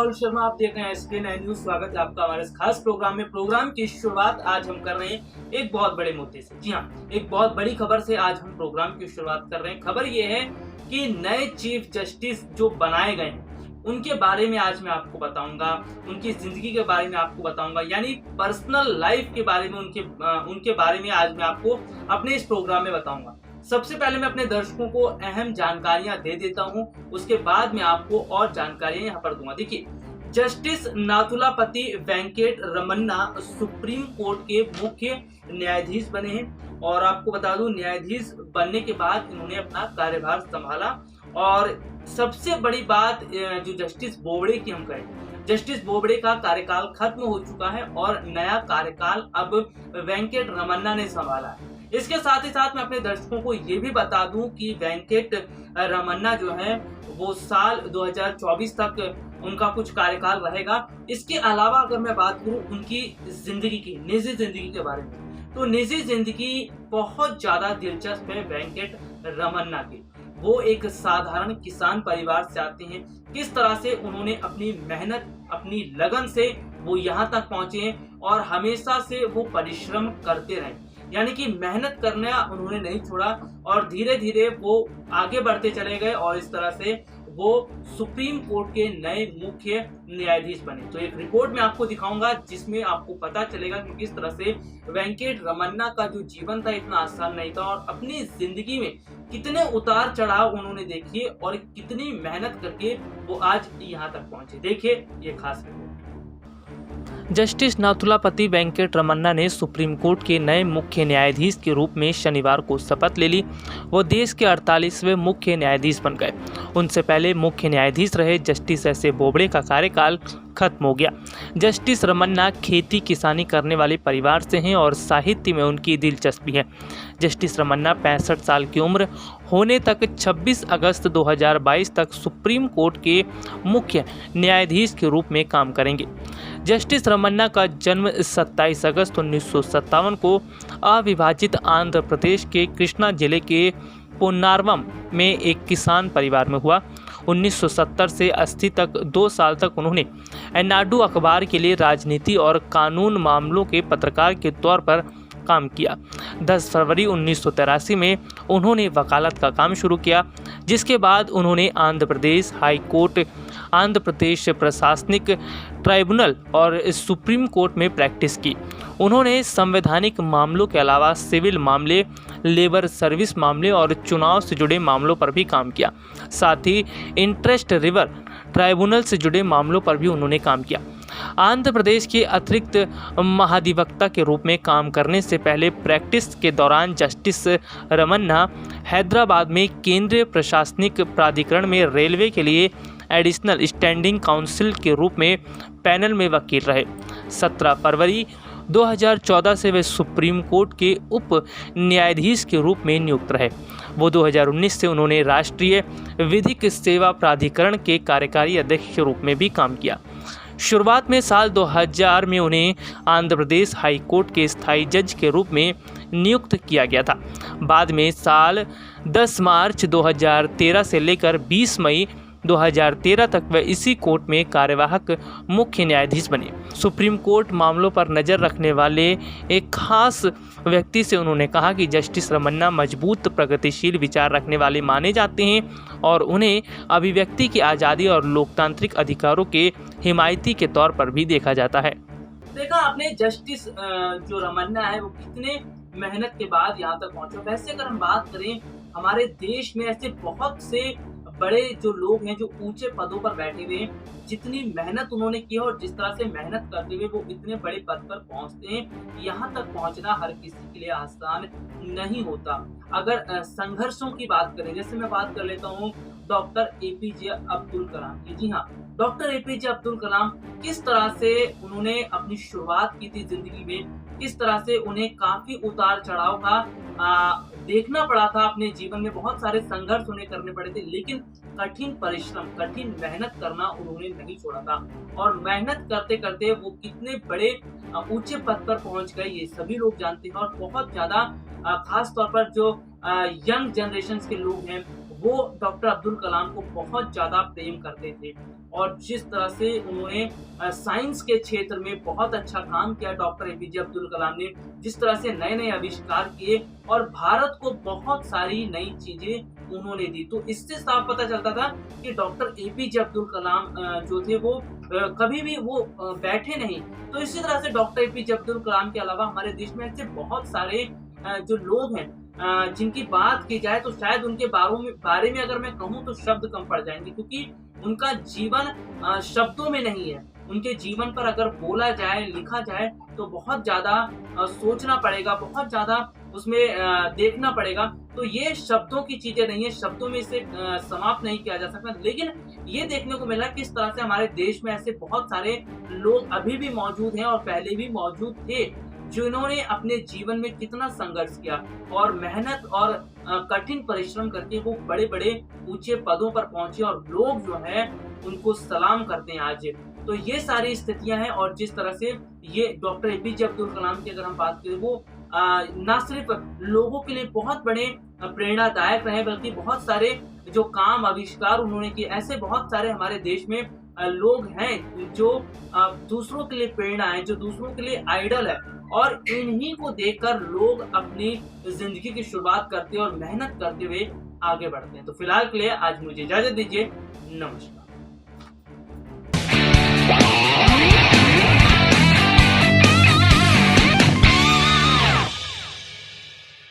राहुल शर्मा, आप देख रहे हैं SK9 न्यूज। स्वागत है आपका हमारे इस खास प्रोग्राम में। प्रोग्राम की शुरुआत आज हम कर रहे हैं एक बहुत बड़े मुद्दे से। जी हाँ, एक बहुत बड़ी खबर से आज हम प्रोग्राम की शुरुआत कर रहे हैं। खबर ये है कि नए चीफ जस्टिस जो बनाए गए हैं उनके बारे में आज मैं आपको बताऊंगा, उनकी जिंदगी के बारे में आपको बताऊंगा, यानी पर्सनल लाइफ के बारे में, उनके बारे में आज मैं आपको अपने इस प्रोग्राम में बताऊंगा। सबसे पहले मैं अपने दर्शकों को अहम जानकारियां दे देता हूं, उसके बाद मैं आपको और जानकारियां यहां पर दूंगा। देखिए, justice Nuthalapati Venkata Ramana supreme court के मुख्य न्यायाधीश बने हैं और आपको बता दूं, न्यायाधीश बनने के बाद इन्होंने अपना कार्यभार संभाला। और सबसे बड़ी बात, जो जस्टिस बोबड़े की हम करें, जस्टिस बोबड़े का कार्यकाल खत्म हो चुका है और नया कार्यकाल अब वेंकट रमन्ना ने संभाला है। इसके साथ ही साथ मैं अपने दर्शकों को ये भी बता दूं कि वेंकट रमन्ना जो है वो साल 2024 तक उनका कुछ कार्यकाल रहेगा। इसके अलावा अगर मैं बात करूं उनकी जिंदगी की, निजी जिंदगी के बारे में, तो निजी जिंदगी बहुत ज्यादा दिलचस्प है वेंकट रमन्ना की। वो एक साधारण किसान परिवार से आते हैं। किस तरह से उन्होंने अपनी मेहनत, अपनी लगन से वो यहाँ तक पहुंचे और हमेशा से वो परिश्रम करते रहे, यानी कि मेहनत करना उन्होंने नहीं छोड़ा और धीरे धीरे वो आगे बढ़ते चले गए और इस तरह से वो सुप्रीम कोर्ट के नए मुख्य न्यायाधीश बने। तो एक रिपोर्ट में आपको दिखाऊंगा जिसमें आपको पता चलेगा कि किस तरह से वेंकट रमन्ना का जो जीवन था इतना आसान नहीं था और अपनी जिंदगी में कितने उतार चढ़ाव उन्होंने देखे और कितनी मेहनत करके वो आज यहाँ तक पहुंचे। देखिए ये खास रिपोर्ट। जस्टिस नाथुलापति वेंकट रमन्ना ने सुप्रीम कोर्ट के नए मुख्य न्यायाधीश के रूप में शनिवार को शपथ ले ली। वो देश के 48वें मुख्य न्यायाधीश बन गए। उनसे पहले मुख्य न्यायाधीश रहे जस्टिस एस.ए. बोबड़े का कार्यकाल खत्म हो गया। जस्टिस रमन्ना खेती किसानी करने वाले परिवार से हैं और साहित्य में उनकी दिलचस्पी है। जस्टिस रमन्ना 65 साल की उम्र होने तक 26 अगस्त 2022 तक सुप्रीम कोर्ट के मुख्य न्यायाधीश के रूप में काम करेंगे। जस्टिस रमन्ना का जन्म 27 अगस्त 1957 को अविभाजित आंध्र प्रदेश के कृष्णा जिले के पोन्नारवम में एक किसान परिवार में हुआ। 1970 से 80 तक 2 साल तक उन्होंने एनाडू अखबार के लिए राजनीति और कानून मामलों के पत्रकार के तौर पर काम किया। 10 फरवरी 1983 में उन्होंने वकालत का काम शुरू किया, जिसके बाद उन्होंने आंध्र प्रदेश हाई कोर्ट, आंध्र प्रदेश प्रशासनिक ट्राइब्यूनल और सुप्रीम कोर्ट में प्रैक्टिस की। उन्होंने संवैधानिक मामलों के अलावा सिविल मामले, लेबर सर्विस मामले और चुनाव से जुड़े मामलों पर भी काम किया। साथ ही इंटरेस्ट रिवर ट्राइब्यूनल से जुड़े मामलों पर भी उन्होंने काम किया। आंध्र प्रदेश के अतिरिक्त महाधिवक्ता के रूप में काम करने से पहले प्रैक्टिस के दौरान जस्टिस रमन्ना हैदराबाद में केंद्रीय प्रशासनिक प्राधिकरण में रेलवे के लिए एडिशनल स्टैंडिंग काउंसिल के रूप में पैनल में वकील रहे। 17 फरवरी 2014 से वे सुप्रीम कोर्ट के उप न्यायाधीश के रूप में नियुक्त रहे। वो 2019 से उन्होंने राष्ट्रीय विधिक सेवा प्राधिकरण के कार्यकारी अध्यक्ष के रूप में भी काम किया। शुरुआत में साल 2000 में उन्हें आंध्र प्रदेश हाई कोर्ट के स्थायी जज के रूप में नियुक्त किया गया था। बाद में साल 10 मार्च 2013 से लेकर 20 मई 2013 तक वे इसी कोर्ट में कार्यवाहक मुख्य न्यायाधीश बने। सुप्रीम कोर्ट मामलों पर नज़र रखने वाले एक खास व्यक्ति से उन्होंने कहा कि जस्टिस रमन्ना मजबूत प्रगतिशील विचार रखने वाले माने जाते हैं और उन्हें अभिव्यक्ति की आज़ादी और लोकतांत्रिक अधिकारों के हिमायती के तौर पर भी देखा जाता है। देखा आपने, जस्टिस जो रमन्ना है वो कितने मेहनत के बाद यहाँ तक पहुंचे। वैसे अगर हम बात करें, हमारे देश में ऐसे बहुत से बड़े जो लोग हैं जो ऊंचे पदों पर बैठे हुए हैं, जितनी मेहनत उन्होंने की है और जिस तरह से मेहनत करते हुए वो इतने बड़े पद पर पहुंचते हैं, यहाँ तक पहुंचना हर किसी के लिए आसान नहीं होता। अगर संघर्षों की बात करें, जैसे मैं बात कर लेता हूँ डॉक्टर APJ अब्दुल कलाम की। जी हाँ, डॉक्टर APJ अब्दुल कलाम किस तरह से उन्होंने अपनी शुरुआत की थी जिंदगी में, किस तरह से उन्हें काफी उतार चढ़ाव का देखना पड़ा था अपने जीवन में। बहुत सारे संघर्ष उन्हें करने पड़े थे, लेकिन कठिन परिश्रम, कठिन मेहनत करना उन्होंने नहीं छोड़ा था और मेहनत करते करते वो कितने बड़े ऊंचे पद पर पहुंच गए ये सभी लोग जानते हैं। और बहुत ज्यादा खास तौर पर जो यंग जनरेशन के लोग हैं वो डॉक्टर अब्दुल कलाम को बहुत ज्यादा प्रेम करते थे। और जिस तरह से उन्होंने साइंस के क्षेत्र में बहुत अच्छा काम किया डॉक्टर एपीजे अब्दुल कलाम ने, जिस तरह से नए नए आविष्कार किए और भारत को बहुत सारी नई चीजें उन्होंने दी। तो इससे साफ पता चलता था कि डॉक्टर एपीजे अब्दुल कलाम जो थे वो कभी भी वो बैठे नहीं। तो इसी तरह से डॉक्टर एपीजे अब्दुल कलाम के अलावा हमारे देश में ऐसे बहुत सारे जो लोग हैं जिनकी बात की जाए तो शायद उनके बारे में अगर मैं कहूँ तो शब्द कम पड़ जाएंगे, क्योंकि उनका जीवन शब्दों में नहीं है। उनके जीवन पर अगर बोला जाए, लिखा जाए तो बहुत ज्यादा सोचना पड़ेगा, बहुत ज्यादा उसमें देखना पड़ेगा। तो ये शब्दों की चीजें नहीं है, शब्दों में इसे समाप्त नहीं किया जा सकता। लेकिन ये देखने को मिला किस तरह से हमारे देश में ऐसे बहुत सारे लोग अभी भी मौजूद हैं और पहले भी मौजूद थे, जिन्होंने अपने जीवन में कितना संघर्ष किया और मेहनत और कठिन परिश्रम करके वो बड़े बड़े ऊंचे पदों पर पहुंचे और लोग जो है उनको सलाम करते हैं आज। तो ये सारी स्थितियां हैं और जिस तरह से ये डॉक्टर एपीजे अब्दुल कलाम की अगर हम बात करें वो ना सिर्फ लोगों के लिए बहुत बड़े प्रेरणादायक रहे, बल्कि बहुत सारे जो काम आविष्कार उन्होंने किए, ऐसे बहुत सारे हमारे देश में लोग हैं जो दूसरों के लिए प्रेरणा है, जो दूसरों के लिए आइडल है और इन्हीं को देखकर लोग अपनी जिंदगी की शुरुआत करते हैं और मेहनत करते हुए आगे बढ़ते हैं। तो फिलहाल के लिए आज मुझे इजाजत दीजिए। नमस्कार।